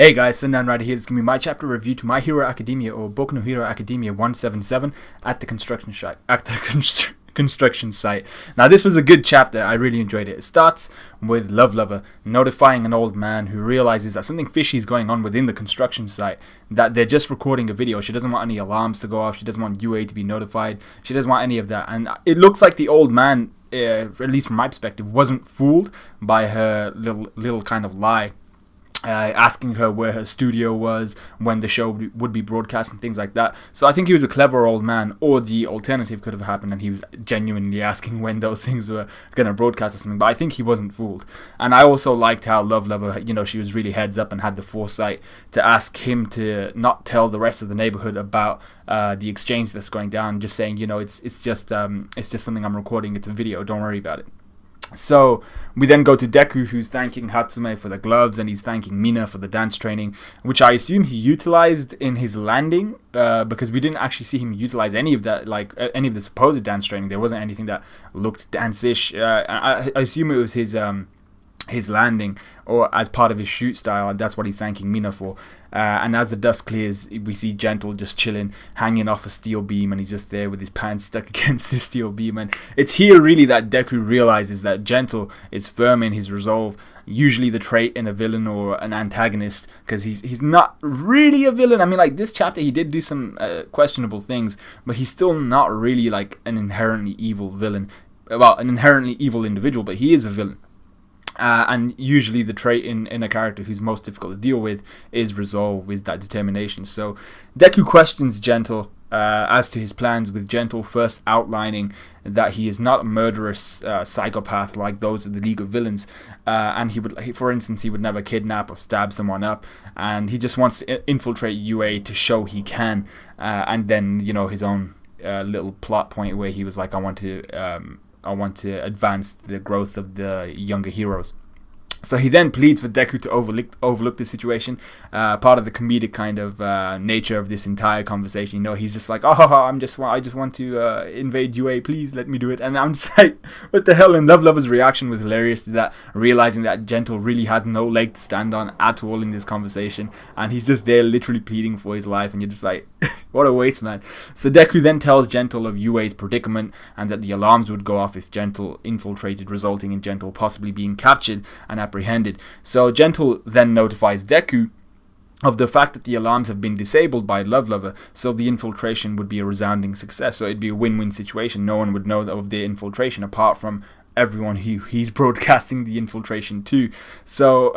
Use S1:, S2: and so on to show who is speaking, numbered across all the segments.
S1: Hey guys, SunDownRider here. This is going to be my chapter review to My Hero Academia, or Boku no Hero Academia 177 at the construction site. Now this was a good chapter. I really enjoyed it. It starts with Love Lover notifying an old man who realizes that something fishy is going on within the construction site, that they're just recording a video. She doesn't want any alarms to go off. She doesn't want UA to be notified. She doesn't want any of that. And it looks like the old man, at least from my perspective, wasn't fooled by her little kind of lie. Asking her where her studio was, when the show would be broadcast and things like that. So I think he was a clever old man, or the alternative could have happened and he was genuinely asking when those things were going to broadcast or something, but I think he wasn't fooled. And I also liked how Love Lover, she was really heads up and had the foresight to ask him to not tell the rest of the neighborhood about the exchange that's going down, just saying, it's just something I'm recording, it's a video, don't worry about it. So we then go to Deku, who's thanking Hatsume for the gloves, and he's thanking Mina for the dance training, which I assume he utilized in his landing, because we didn't actually see him utilize any of that, like any of the supposed dance training. There wasn't anything that looked dance-ish. I assume it was his landing, or as part of his shoot style, and that's what he's thanking Mina for. And as the dust clears, we see Gentle just chilling, hanging off a steel beam, and he's just there with his pants stuck against the steel beam. And it's here really that Deku realizes that Gentle is firm in his resolve, usually the trait in a villain or an antagonist, because he's not really a villain. I mean, like, this chapter he did do some questionable things, but he's still not really like an inherently evil villain. Well, an inherently evil individual, but he is a villain. And usually the trait in a character who's most difficult to deal with is resolve, is that determination. So Deku questions Gentle as to his plans, with Gentle first outlining that he is not a murderous psychopath like those of the League of Villains, and for instance, he would never kidnap or stab someone up, and he just wants to infiltrate UA to show he can, and then his own little plot point where he was like, I want to advance the growth of the younger heroes. So he then pleads for Deku to overlook the situation, part of the comedic kind of nature of this entire conversation. He's just like, I just want to invade UA, please let me do it. And I'm just like, what the hell? And Love Lover's reaction was hilarious to that, realizing that Gentle really has no leg to stand on at all in this conversation, and he's just there literally pleading for his life, and you're just like, what a waste, man. So Deku then tells Gentle of UA's predicament, and that the alarms would go off if Gentle infiltrated, resulting in Gentle possibly being captured and apprehended. So Gentle then notifies Deku of the fact that the alarms have been disabled by Love Lover, so the infiltration would be a resounding success. So it'd be a win-win situation. No one would know of the infiltration apart from everyone who he's broadcasting the infiltration to. So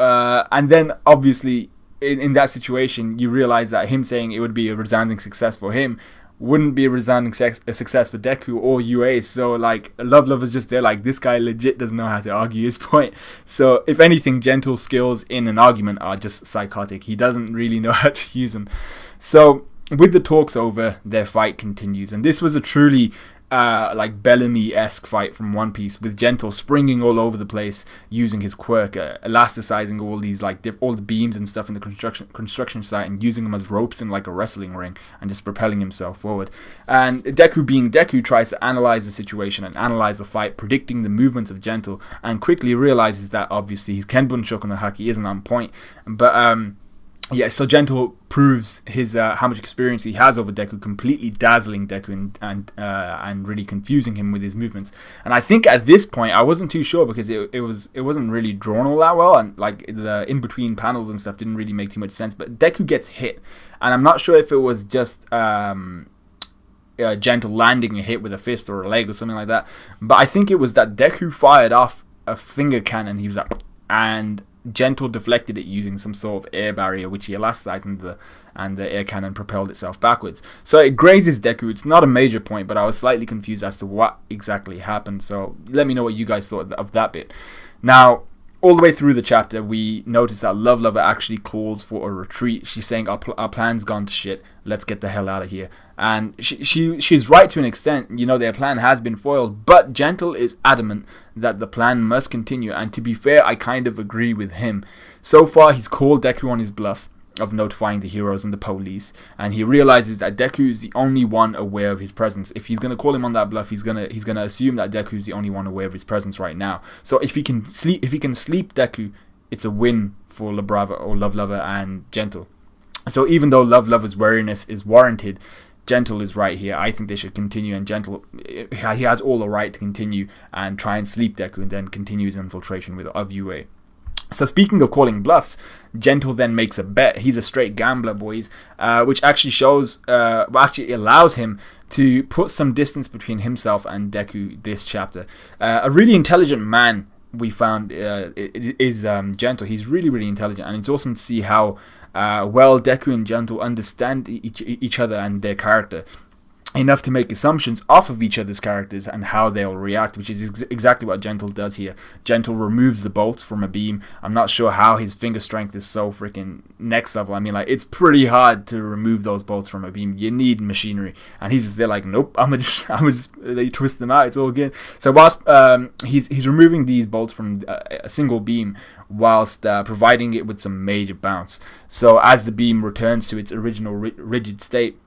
S1: and then obviously in that situation, you realize that him saying it would be a resounding success for him wouldn't be a resounding success for Deku or UA. So like, Love Lover's just there like, this guy legit doesn't know how to argue his point. So if anything, Gentle's skills in an argument are just psychotic. He doesn't really know how to use them. So with the talks over, their fight continues, and this was a truly like Bellamy-esque fight from One Piece, with Gentle springing all over the place using his quirk, elasticizing all these all the beams and stuff in the construction site, and using them as ropes in like a wrestling ring, and just propelling himself forward. And Deku, being Deku, tries to analyze the situation and analyze the fight, predicting the movements of Gentle, and quickly realizes that obviously his Kenbun Shoku no Haki isn't on point. But yeah, so Gentle proves his how much experience he has over Deku, completely dazzling Deku and really confusing him with his movements. And I think at this point I wasn't too sure, because it wasn't really drawn all that well, and like the in between panels and stuff didn't really make too much sense. But Deku gets hit, and I'm not sure if it was just Gentle landing a hit with a fist or a leg or something like that. But I think it was that Deku fired off a finger cannon. He was like, and Gentle deflected it using some sort of air barrier, which he elasticized, and the air cannon propelled itself backwards. So it grazes Deku. It's not a major point, but I was slightly confused as to what exactly happened. So let me know what you guys thought of that bit. Now, all the way through the chapter, we notice that Love Lover actually calls for a retreat. She's saying, our plan's gone to shit. Let's get the hell out of here. And she's right to an extent. Their plan has been foiled. But Gentle is adamant that the plan must continue. And to be fair, I kind of agree with him. So far, he's called Deku on his bluff of notifying the heroes and the police, and he realizes that Deku is the only one aware of his presence. If he's gonna call him on that bluff, he's gonna assume that Deku is the only one aware of his presence right now. So if he can sleep Deku it's a win for Labrava or Love Lover and Gentle. So even though Love Lover's wariness is warranted, Gentle is right here. I think they should continue, and Gentle, he has all the right to continue and try and sleep Deku and then continue his infiltration of UA. So speaking of calling bluffs, Gentle then makes a bet. He's a straight gambler, boys, which actually actually allows him to put some distance between himself and Deku this chapter. A really intelligent man we found is Gentle. He's really, really intelligent, and it's awesome to see how well Deku and Gentle understand each other and their character enough to make assumptions off of each other's characters and how they'll react, which is exactly what Gentle does here. Gentle removes the bolts from a beam. I'm not sure how his finger strength is so freaking next level. I mean, like, it's pretty hard to remove those bolts from a beam. You need machinery, and he's just there like, nope, I'm gonna just they twist them out. It's all good. So whilst he's removing these bolts from a single beam, whilst providing it with some major bounce. So as the beam returns to its original rigid state,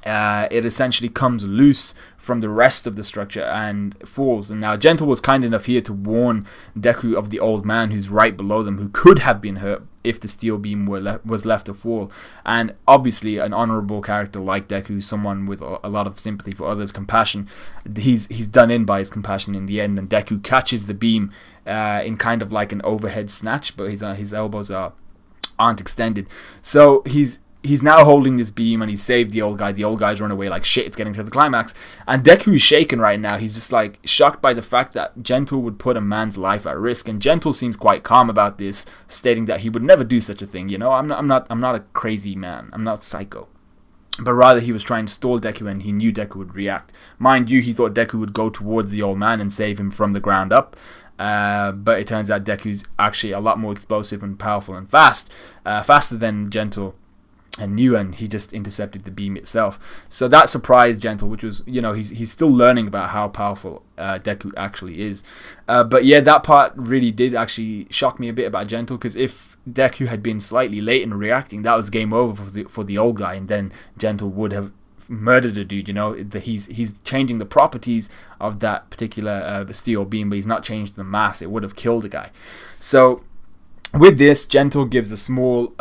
S1: it essentially comes loose from the rest of the structure and falls. And now Gentle was kind enough here to warn Deku of the old man who's right below them, who could have been hurt if the steel beam was left to fall. And obviously an honorable character like Deku, someone with a lot of sympathy for others, compassion, he's done in by his compassion in the end, and Deku catches the beam in kind of like an overhead snatch, but his elbows aren't extended. So he's now holding this beam, and he's saved the old guy. The old guy's run away like shit. It's getting to the climax. And Deku is shaken right now. He's just like shocked by the fact that Gentle would put a man's life at risk. And Gentle seems quite calm about this, stating that he would never do such a thing. You know, I'm not a crazy man. I'm not psycho. But rather he was trying to stall Deku, and he knew Deku would react. Mind you, he thought Deku would go towards the old man and save him from the ground up. But it turns out Deku's actually a lot more explosive and powerful and faster than Gentle and knew, and he just intercepted the beam itself. So that surprised Gentle, which was, you know, he's still learning about how powerful Deku actually is. But yeah, that part really did actually shock me a bit about Gentle, because if Deku had been slightly late in reacting, that was game over for the old guy, and then Gentle would have murdered a dude. You know, he's changing the properties of that particular steel beam, but he's not changed the mass. It would have killed the guy. So with this, Gentle gives a small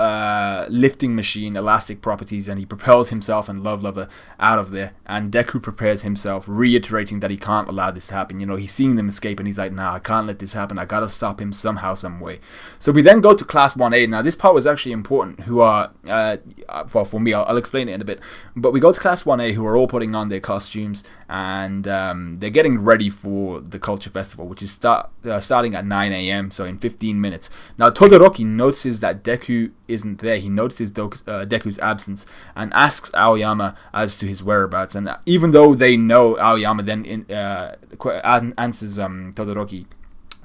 S1: lifting machine elastic properties, and he propels himself and Love Lover out of there. And Deku prepares himself, reiterating that he can't allow this to happen. You know, he's seeing them escape, and he's like, nah, I can't let this happen. I gotta stop him somehow, some way. So we then go to Class 1A. Now, this part was actually important, who are, well, for me, I'll explain it in a bit. But we go to Class 1A, who are all putting on their costumes, and they're getting ready for the Culture Festival, which is starting at 9 a.m., so in 15 minutes. Now, Todoroki notices that Deku isn't there. He notices Deku's absence and asks Aoyama as to his whereabouts. And even though they know, Aoyama then answers Todoroki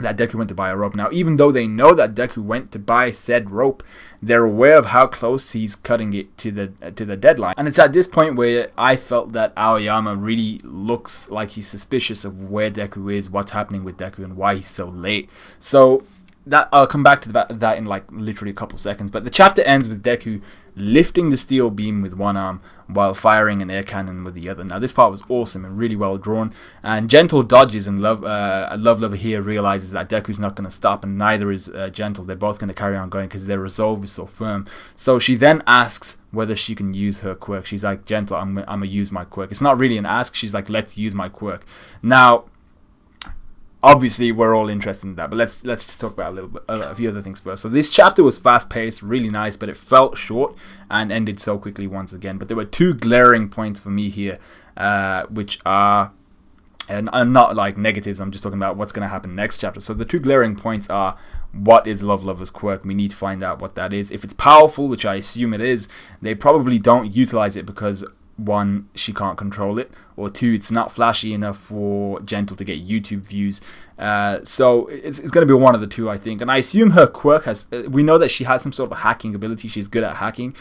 S1: that Deku went to buy a rope. Now, even though they know that Deku went to buy said rope, they're aware of how close he's cutting it to the deadline. And it's at this point where I felt that Aoyama really looks like he's suspicious of where Deku is, what's happening with Deku, and why he's so late. So that I'll come back to that in like literally a couple seconds. But the chapter ends with Deku lifting the steel beam with one arm while firing an air cannon with the other. Now, this part was awesome and really well drawn. And Gentle dodges, and Love Lover here realizes that Deku's not going to stop, and neither is Gentle. They're both going to carry on going because their resolve is so firm. So she then asks whether she can use her quirk. She's like, Gentle, I'm going to use my quirk. It's not really an ask. She's like, let's use my quirk. Now, obviously, we're all interested in that, but let's just talk about a few other things first. So this chapter was fast-paced, really nice, but it felt short and ended so quickly once again. But there were two glaring points for me here, which are, and I'm not like negatives, I'm just talking about what's going to happen next chapter. So the two glaring points are, what is Love Lover's quirk? We need to find out what that is. If it's powerful, which I assume it is, they probably don't utilize it because, one, she can't control it, or two, it's not flashy enough for Gentle to get YouTube views. So it's going to be one of the two, I think. And I assume her quirk has, we know that she has some sort of hacking ability. She's good at hacking.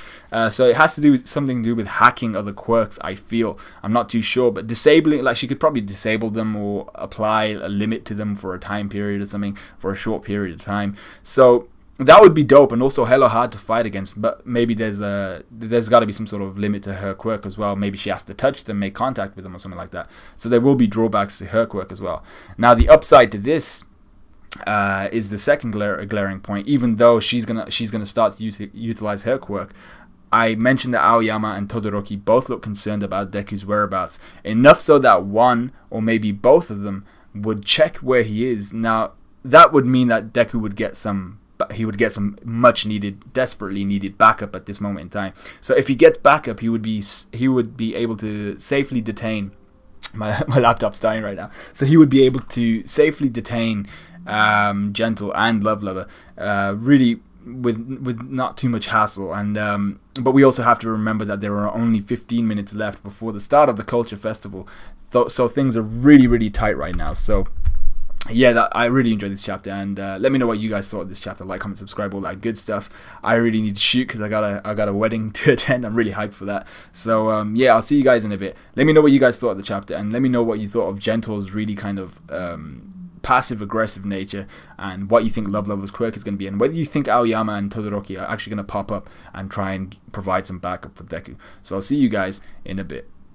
S1: So it has to do with something to do with hacking other quirks, I feel. I'm not too sure, but disabling, like she could probably disable them or apply a limit to them for a time period or something, for a short period of time. So that would be dope, and also hella hard to fight against. But maybe there's got to be some sort of limit to her quirk as well. Maybe she has to touch them, make contact with them, or something like that. So there will be drawbacks to her quirk as well. Now, the upside to this is the second glaring point. Even though she's gonna start to utilize her quirk, I mentioned that Aoyama and Todoroki both look concerned about Deku's whereabouts, enough so that one or maybe both of them would check where he is. Now that would mean that Deku would get some much needed, desperately needed backup at this moment in time. So if he gets backup, he would be able to safely detain. My laptop's dying right now. So he would be able to safely detain Gentle and Love Lover, really with not too much hassle. And but we also have to remember that there are only 15 minutes left before the start of the Culture Festival, so things are really tight right now. So yeah, I really enjoyed this chapter, and let me know what you guys thought of this chapter. Like, comment, subscribe, all that good stuff. I really need to shoot because I got a wedding to attend. I'm really hyped for that. So yeah, I'll see you guys in a bit. Let me know what you guys thought of the chapter, and let me know what you thought of Gentle's really kind of passive-aggressive nature, and what you think Love Lover's quirk is going to be, and whether you think Aoyama and Todoroki are actually going to pop up and try and provide some backup for Deku. So I'll see you guys in a bit.